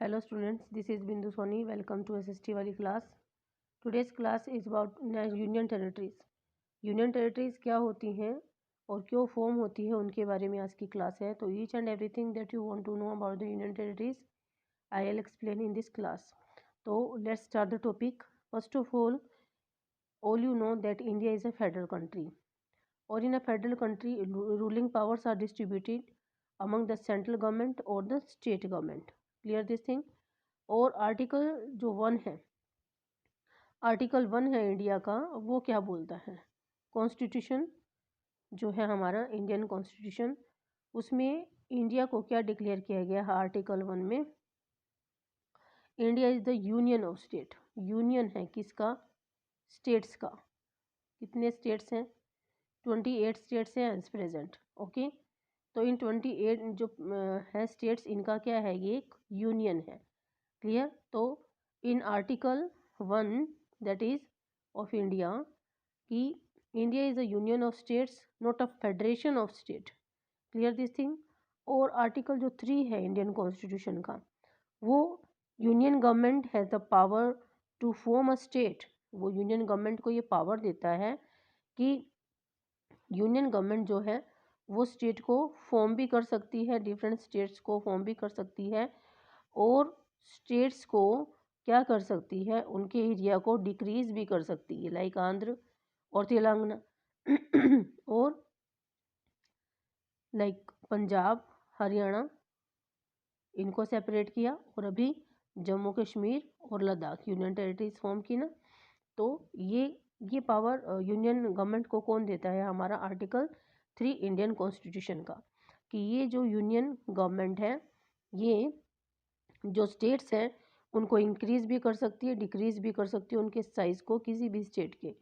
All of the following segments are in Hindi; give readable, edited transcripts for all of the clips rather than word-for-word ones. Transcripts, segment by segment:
Hello students, this is Bindu Soni. Welcome to SST वाली class. Today's class is about Union Territories. Union Territories क्या होती हैं और क्यों फॉर्म होती है उनके बारे में आज की क्लास है. तो each and everything that you want to know about the Union Territories, I will explain in this class. So let's start the topic. First of all you know that India is a federal country. Or in a federal country, ruling powers are distributed among the central government or the state government. Clear this thing? और आर्टिकल जो 1 है, आर्टिकल 1 है इंडिया का, वो क्या बोलता है? कॉन्स्टिट्यूशन जो है हमारा इंडियन कॉन्स्टिट्यूशन, उसमें इंडिया को क्या डिक्लेयर किया गया है? आर्टिकल 1 में India is the union of state. Union है किसका? स्टेट्स का. कितने स्टेट्स हैं? 28 स्टेट्स हैं एज प्रेजेंट. ओके, तो इन 28 जो है स्टेट्स, इनका क्या है? ये एक यूनियन है. क्लियर? तो in article 1 that is of India कि India is a union of states, not a federation of state. Clear this thing? और आर्टिकल जो 3 है इंडियन कॉन्स्टिट्यूशन का, वो union government has the power to form a state. वो यूनियन गवर्नमेंट को ये पावर देता है कि यूनियन गवर्नमेंट जो है वो स्टेट को फॉर्म भी कर सकती है, डिफरेंट स्टेट्स को फॉर्म भी कर सकती है, और स्टेट्स को क्या कर सकती है? उनके एरिया को डिक्रीज भी कर सकती है, लाइक आंध्र और तेलंगाना और लाइक पंजाब, हरियाणा, इनको सेपरेट किया, और अभी जम्मू कश्मीर और लद्दाख यूनियन टेरिटरीज फॉर्म की ना. तो ये पावर यूनियन गवर्नमेंट को कौन देता है? हमारा आर्टिकल 3 इंडियन कॉन्स्टिट्यूशन का, कि ये जो यूनियन गवर्नमेंट है, ये जो स्टेट्स हैं उनको इंक्रीज भी कर सकती है, डिक्रीज भी कर सकती है उनके साइज़ को किसी भी स्टेट के,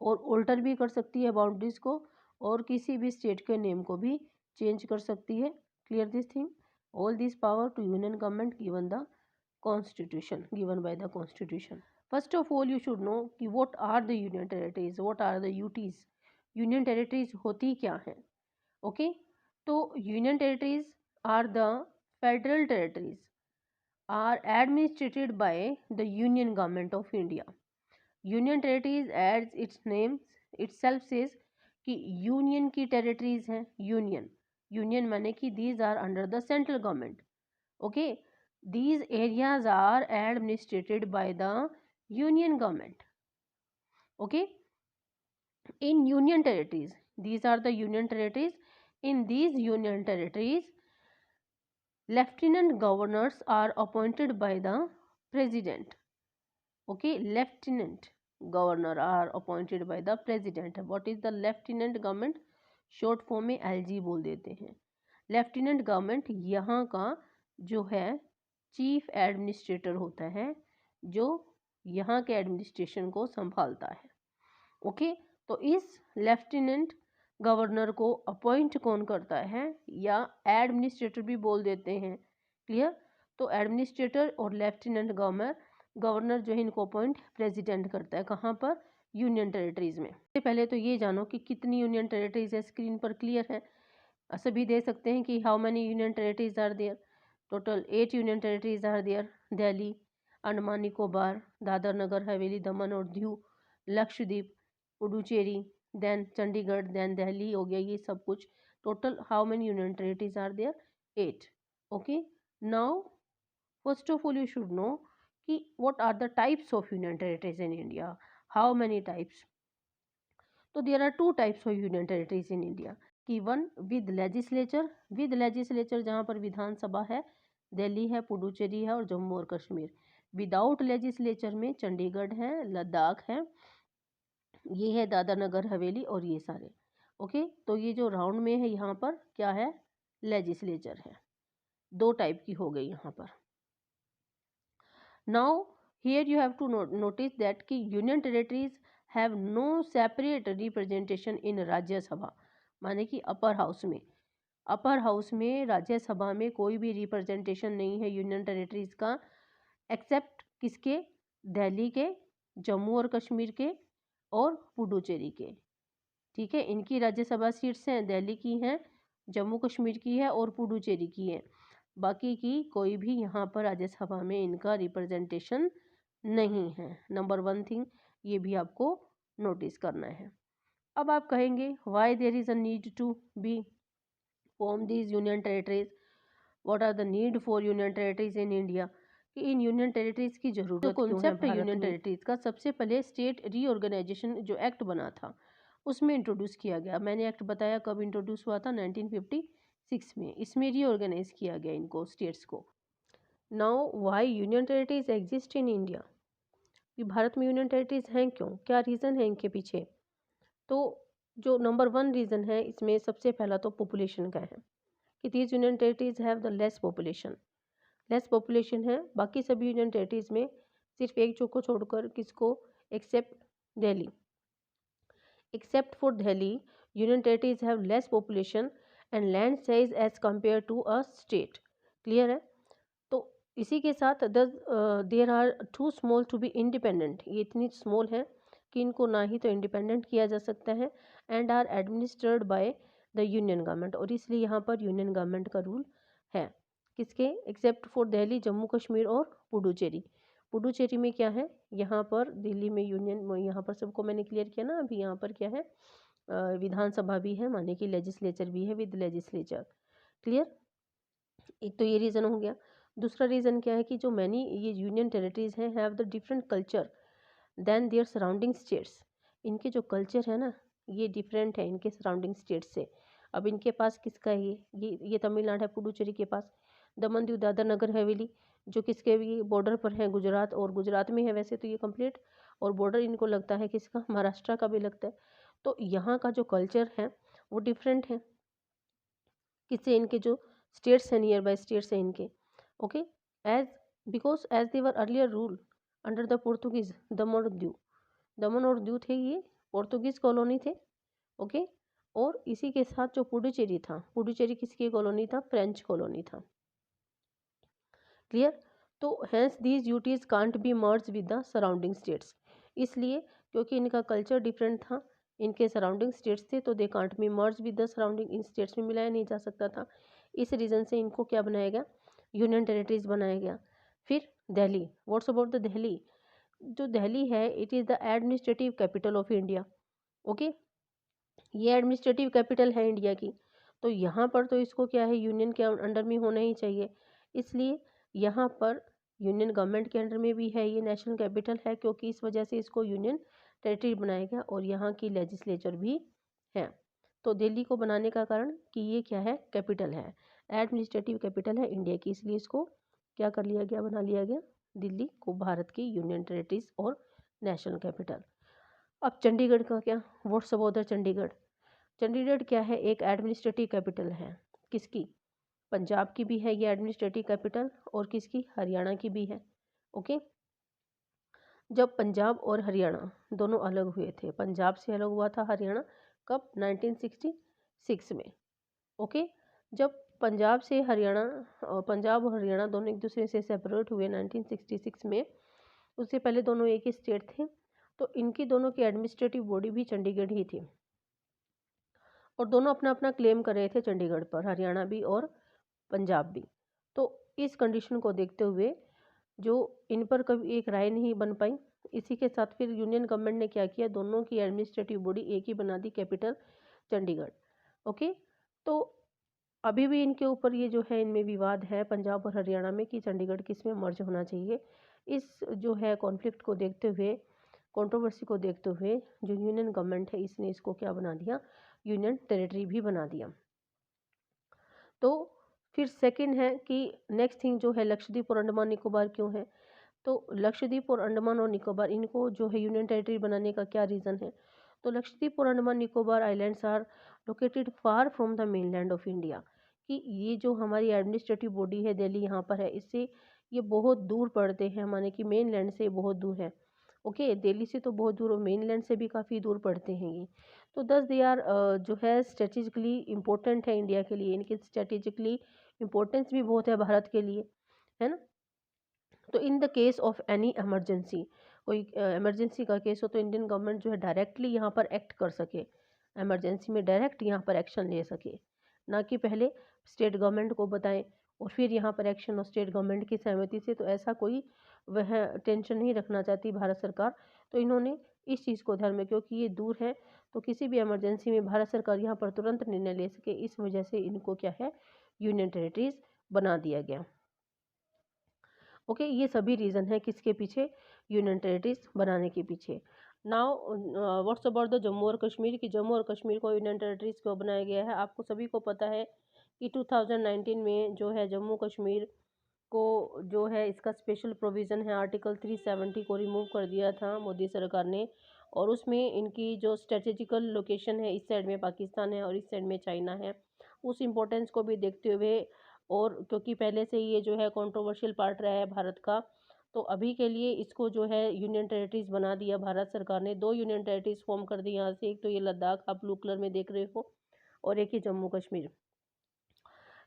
और ऑल्टर भी कर सकती है बाउंड्रीज को, और किसी भी स्टेट के नेम को भी चेंज कर सकती है. Clear this thing? All this power to union government given the constitution, given by the constitution. First of all you should know कि what are the union territories, what are the UTs. Union territories होती क्या है? ओके, तो union territories are the federal territories are administered by the Union Government of India. Union Territories as its name itself says कि यूनियन की टेरिटरीज हैं. यूनियन माने कि these are under the central government. Okay, these areas are administered by the union government. Okay, in union territories, these are the union territories. In these union territories, lieutenant governors are appointed by the president. Okay, lieutenant governor are appointed by the president. What is the lieutenant government? Short form में LG बोल देते हैं. लेफ्टिनेंट गवर्नमेंट यहाँ का जो है चीफ एडमिनिस्ट्रेटर होता है, जो यहाँ के एडमिनिस्ट्रेशन को संभालता है. ओके, तो इस लेफ्टिनेंट गवर्नर को अपॉइंट कौन करता है? या एडमिनिस्ट्रेटर भी बोल देते हैं. क्लियर? तो एडमिनिस्ट्रेटर और लेफ्टिनेंट गवर्नर जो है इनको अपॉइंट प्रेसिडेंट करता है. कहाँ पर? यूनियन टेरिटरीज में. पहले तो ये जानो कि कितनी यूनियन टेरिटरीज है. स्क्रीन पर क्लियर है, सभी दे सकते हैं कि how many union territories are there. Total 8 union territories are there. Delhi, Andaman Nicobar, Dadra Nagar Haveli, Daman और दीव, लक्षद्वीप, पुडुचेरी, देन चंडीगढ़, देन दिल्ली हो गया. ये सब कुछ total how many union territories are there? 8. Okay, now first of all you should know कि what are the types of union territories in India. How many types? तो there are 2 types of union territories in India. कि 1 विद लेजिस्लेचर, जहाँ पर विधानसभा है, दिल्ली है, पुडुचेरी है और जम्मू और कश्मीर. विदाउट लेजिस्लेचर में चंडीगढ़ है, लद्दाख है, ये है दादर नगर हवेली और ये सारे. ओके, तो ये जो राउंड में है यहाँ पर क्या है? लेजिस्लेचर है. 2 टाइप की हो गई यहाँ पर. Now here you have to notice that कि union territories have no separate representation in Rajya Sabha. माने कि अपर हाउस में राज्यसभा में कोई भी रिप्रेजेंटेशन नहीं है यूनियन टेरिटरीज का, एक्सेप्ट किसके? दिल्ली के, जम्मू और कश्मीर के और पुडुचेरी के. ठीक है, इनकी राज्यसभा सीट्स हैं, दिल्ली की हैं, जम्मू कश्मीर की है और पुडुचेरी की है. बाकी की कोई भी यहाँ पर राज्यसभा में इनका रिप्रेजेंटेशन नहीं है। नंबर 1 थिंग ये भी आपको नोटिस करना है। अब आप कहेंगे why there is a need to be form these union territories, what are the need for union territories in India, कि इन यूनियन टेरिटरीज की जरूरत क्यों है भारत यूनियन टेरिटरीज का। सबसे पहले स्टेट रीऑर्गेनाइजेशन जो एक्ट बना था उसमें इंट्रोड्यूस किया गया। मैंने एक्ट बताया कब इंट्रोड्यूस हुआ था, 1956 में। इसमें रीऑर्गेनाइज किया गया इनको, स्टेट्स को। Now why union territories exist in India, कि भारत में यूनियन टेरिटरीज हैं क्यों, क्या रीज़न है इनके पीछे। तो जो नंबर 1 रीज़न है इसमें सबसे पहला तो पॉपुलेशन का है, कि these union territories have the less population है। बाकी सभी यूनियन टेरिटरीज में सिर्फ एक को छोड़कर, किसको, except for Delhi, union territories have less population and land size as compare to a state. Clear है। तो इसी के साथ there are too small to be independent, ये इतनी स्मॉल है कि इनको ना ही तो इंडिपेंडेंट किया जा सकता है, and are administered by the union government, और इसलिए यहाँ पर यूनियन गवर्नमेंट का रूल है। किसके, एक्सेप्ट फॉर दिल्ली, जम्मू कश्मीर और पुडुचेरी में क्या है, यहाँ पर दिल्ली में यूनियन, यहाँ पर सबको मैंने क्लियर किया ना। अभी यहाँ पर क्या है, विधानसभा भी है, माने कि लेजिस्लेचर भी है, विद लेजिस्लेचर। क्लियर। एक तो ये रीज़न हो गया। दूसरा रीज़न क्या है कि जो मैनी ये यूनियन टेरिटरीज हैं have the different culture than their surrounding states, इनके जो कल्चर है ना ये डिफरेंट है इनके सराउंडिंग स्टेट्स से। अब इनके पास किसका है, ये तमिलनाडु है पुडुचेरी के पास, दमन दीव दादर नगर हवेली जो किसके भी बॉर्डर पर है, गुजरात, और गुजरात में है वैसे तो ये कंप्लीट, और बॉर्डर इनको लगता है किसका, महाराष्ट्र का भी लगता है। तो यहाँ का जो कल्चर है वो डिफरेंट है किससे, इनके जो स्टेट्स हैं, नियर बाय स्टेट्स हैं इनके। Okay, as because as they were earlier rule under the Portuguese, Daman और दीव थे, ये पोर्तुगीज कॉलोनी थे। ओके, और इसी के साथ जो पुडुचेरी था, पुडुचेरी किसकी कॉलोनी था, फ्रेंच कॉलोनी था। क्लियर। तो hence these UTs can't be merge with the surrounding states, इसलिए क्योंकि इनका कल्चर डिफरेंट था, इनके सराउंडिंग स्टेट्स थे, तो they can't be merge with the surrounding, in states में मिलाया नहीं जा सकता था। इस रीज़न से इनको क्या बनाया गया, यूनियन टेरिटरीज बनाया गया। फिर Delhi, what's about the Delhi, जो दिल्ली है it is the administrative capital of India. Okay, ये एडमिनिस्ट्रेटिव कैपिटल है इंडिया की, तो यहाँ पर तो इसको क्या है, यूनियन के अंडर में होना ही चाहिए, इसलिए यहाँ पर यूनियन गवर्नमेंट के अंडर में भी है, ये नेशनल कैपिटल है, क्योंकि इस वजह से इसको यूनियन टेरिटरी बनाया गया, और यहाँ की लेजिस्लेचर भी है। तो दिल्ली को बनाने का कारण कि ये क्या है, कैपिटल है, एडमिनिस्ट्रेटिव कैपिटल है इंडिया की, इसलिए इसको क्या कर लिया गया, बना लिया गया दिल्ली को भारत की यूनियन टेरिटरीज और नेशनल कैपिटल। अब चंडीगढ़ का क्या, what's about the Chandigarh, Chandigarh क्या है, एक एडमिनिस्ट्रेटिव कैपिटल है, किसकी, पंजाब की भी है ये एडमिनिस्ट्रेटिव कैपिटल, और किसकी, हरियाणा की भी है। ओके, जब पंजाब और हरियाणा दोनों अलग हुए थे, पंजाब से अलग हुआ था हरियाणा, कब, 1966 में। ओके, जब पंजाब और हरियाणा दोनों एक दूसरे से सेपरेट हुए 1966 में, उससे पहले दोनों एक ही स्टेट थे, तो इनकी दोनों की एडमिनिस्ट्रेटिव बॉडी भी चंडीगढ़ ही थी, और दोनों अपना अपना क्लेम कर रहे थे चंडीगढ़ पर, हरियाणा भी और पंजाब भी। तो इस कंडीशन को देखते हुए जो इन पर कभी एक राय नहीं बन पाई, इसी के साथ फिर यूनियन गवर्नमेंट ने क्या किया, दोनों की एडमिनिस्ट्रेटिव बॉडी एक ही बना दी, कैपिटल चंडीगढ़। ओके, तो अभी भी इनके ऊपर ये जो है, इनमें विवाद है पंजाब और हरियाणा में कि चंडीगढ़ किस में मर्ज होना चाहिए। इस जो है कॉन्फ्लिक्ट को देखते हुए, कंट्रोवर्सी को देखते हुए, जो यूनियन गवर्नमेंट है इसने इसको क्या बना दिया, यूनियन टेरिटरी भी बना दिया। तो फिर सेकंड है कि नेक्स्ट थिंग जो है, लक्षद्वीप और अंडमान निकोबार क्यों है, तो लक्षद्वीप और अंडमान और निकोबार इनको जो है यूनियन टेरिटरी बनाने का क्या रीज़न है, तो लक्षद्वीप और Andaman Nicobar islands are located far from the mainland of India, कि ये जो हमारी एडमिनिस्ट्रेटिव बॉडी है दिल्ली यहाँ पर है, इससे ये बहुत दूर पड़ते हैं, माने कि मेन लैंड से बहुत दूर है। ओके, दिल्ली से तो बहुत दूर और मेन लैंड से भी काफ़ी दूर पड़ते हैं ये, तो दस दे आर जो है स्ट्रेटेजिकली इम्पोर्टेंट है इंडिया के लिए, इनकी स्ट्रेटेजिकली इम्पोर्टेंस भी बहुत है भारत के लिए, है ना। तो in the case of any emergency, कोई एमरजेंसी का केस हो तो इंडियन गवर्नमेंट जो है डायरेक्टली यहाँ पर एक्ट कर सके, एमरजेंसी में डायरेक्ट यहाँ पर एक्शन ले सके, ना कि पहले स्टेट गवर्नमेंट को बताएं और फिर यहाँ पर एक्शन और स्टेट गवर्नमेंट की सहमति से, तो ऐसा कोई वह टेंशन नहीं रखना चाहती भारत सरकार। तो इन्होंने इस चीज़ को ध्यान में, क्योंकि ये दूर है तो किसी भी इमरजेंसी में भारत सरकार यहाँ पर तुरंत निर्णय ले सके, इस वजह से इनको क्या है, यूनियन टेरिटरीज बना दिया गया। ओके, ये सभी रीज़न है किसके पीछे, यूनियन टेरिटरीज बनाने के पीछे। Now what's about the Jammu और कश्मीर, की जम्मू और कश्मीर को यूनियन टेरिटरीज क्यों बनाया गया है। आपको सभी को पता है कि 2019 में जो है जम्मू कश्मीर को जो है इसका स्पेशल प्रोविज़न है, आर्टिकल 370 को रिमूव कर दिया था मोदी सरकार ने, और उसमें इनकी जो स्ट्रेटेजिकल लोकेशन है, इस साइड में पाकिस्तान है और इस साइड में चाइना है, उस इम्पोर्टेंस को भी देखते हुए, और क्योंकि पहले से ये जो है कंट्रोवर्शियल पार्ट रहा है भारत का, तो अभी के लिए इसको जो है यूनियन टेरिटरीज बना दिया भारत सरकार ने। 2 यूनियन टेरिटरीज फॉर्म कर दी यहाँ से, एक तो ये लद्दाख आप ब्लू कलर में देख रहे हो, और एक ही जम्मू कश्मीर।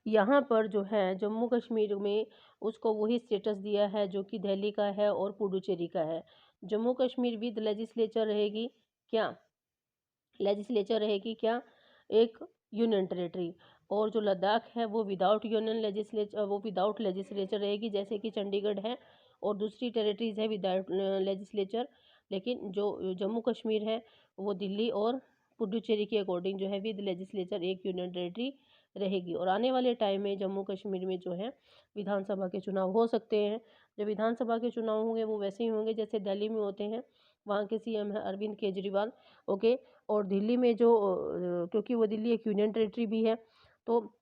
यहाँ पर जो है जम्मू कश्मीर में उसको वही स्टेटस दिया है जो कि दिल्ली का है और पुडुचेरी का है। जम्मू कश्मीर विद लेजिस्लेचर रहेगी क्या, लेजिस्लेचर रहेगी क्या, एक यूनियन टेरिटरी, और जो लद्दाख है वो विदाउट यूनियन लेजिस्लेचर, वो विदाउट लेजिस्लेचर रहेगी, जैसे कि चंडीगढ़ है, और दूसरी टेरिटरीज है विदाउट लेजिस्लेचर। लेकिन जो जम्मू कश्मीर है वो दिल्ली और पुडुचेरी के अकॉर्डिंग जो है विद लेजिस्लेचर एक यूनियन टेरिटरी रहेगी। और आने वाले टाइम में जम्मू कश्मीर में जो है विधानसभा के चुनाव हो सकते हैं। जो विधानसभा के चुनाव होंगे वो वैसे ही होंगे जैसे दिल्ली में होते हैं, वहाँ के सीएम है अरविंद केजरीवाल। ओके, और दिल्ली में जो क्योंकि वो दिल्ली एक यूनियन टेरिटरी भी है, तो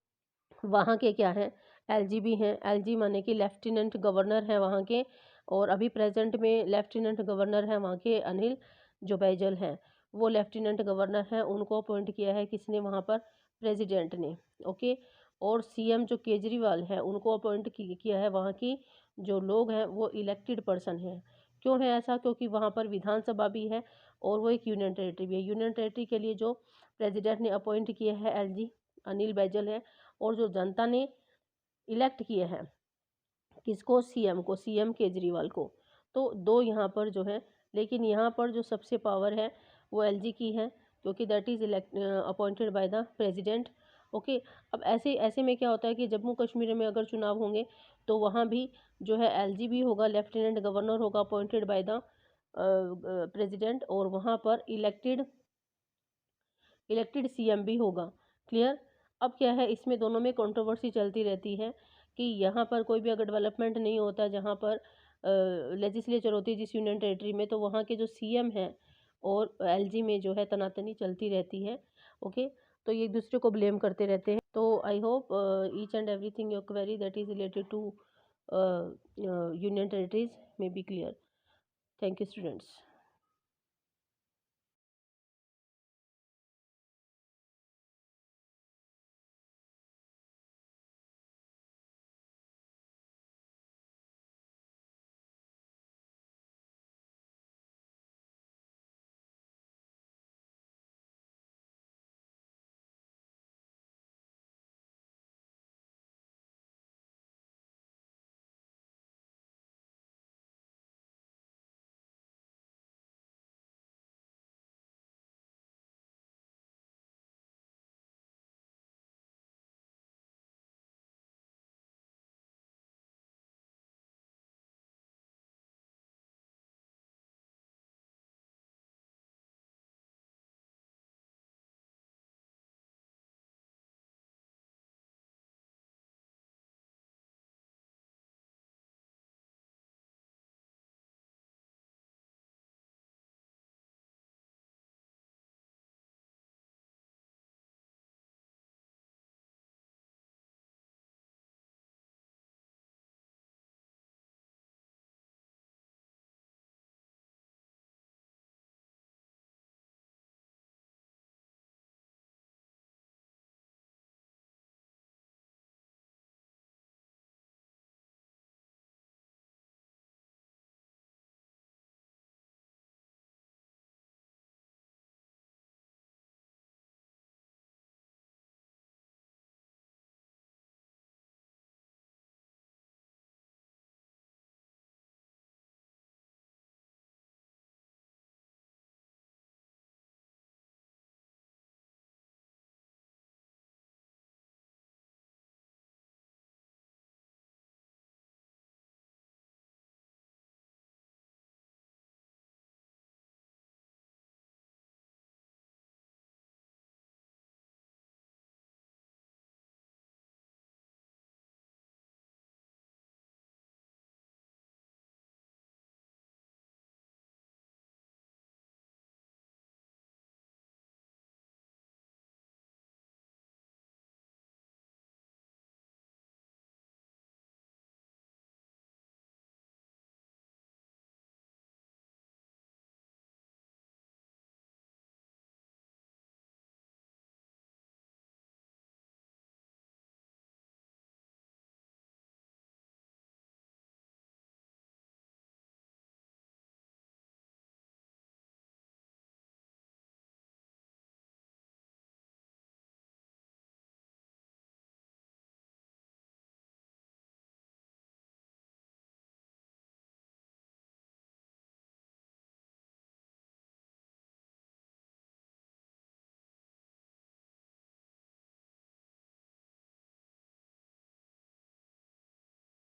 वहाँ के क्या हैं, एलजी भी हैं। एलजी माने कि लेफ्टिनेंट गवर्नर हैं वहाँ के, और अभी प्रेजेंट में लेफ्टिनेंट गवर्नर हैं वहाँ के अनिल जो बैजल हैं, वो लेफ्टिनेंट गवर्नर हैं, उनको अपॉइंट किया है किसने वहाँ पर, प्रेसिडेंट ने। ओके, और सीएम जो केजरीवाल है उनको अपॉइंट किया है वहाँ की जो लोग हैं वो इलेक्टेड पर्सन हैं। क्यों है ऐसा, क्योंकि वहाँ पर विधानसभा भी है और वो एक यूनियन टेरिटरी भी है। यूनियन टेरिटरी के लिए जो प्रेसिडेंट ने अपॉइंट किया है एलजी अनिल बैजल है, और जो जनता ने इलेक्ट किए हैं किसको, सीएम को, सीएम केजरीवाल को। तो दो यहाँ पर जो है, लेकिन यहाँ पर जो सबसे पावर है वो एलजी की है, क्योंकि that is appointed by the president. Okay, अब ऐसे ऐसे में क्या होता है कि जम्मू कश्मीर में अगर चुनाव होंगे तो वहाँ भी जो है एलजी भी होगा, लेफ्टिनेंट गवर्नर होगा अपॉइंटेड बाय द प्रेसिडेंट, और वहाँ पर इलेक्टेड सीएम भी होगा। क्लियर। अब क्या है, इसमें दोनों में कंट्रोवर्सी चलती रहती है कि यहाँ पर कोई भी अगर डेवलपमेंट नहीं होता जहाँ पर लेजिस्लेचर होती है जिस यूनियन टेरिटरी में, तो वहाँ के जो सीएम हैं और एलजी में जो है तनातनी चलती रहती है। ओके, तो ये एक दूसरे को ब्लेम करते रहते हैं। तो I hope each and everything your query that is related to union territories may be clear. Thank you students.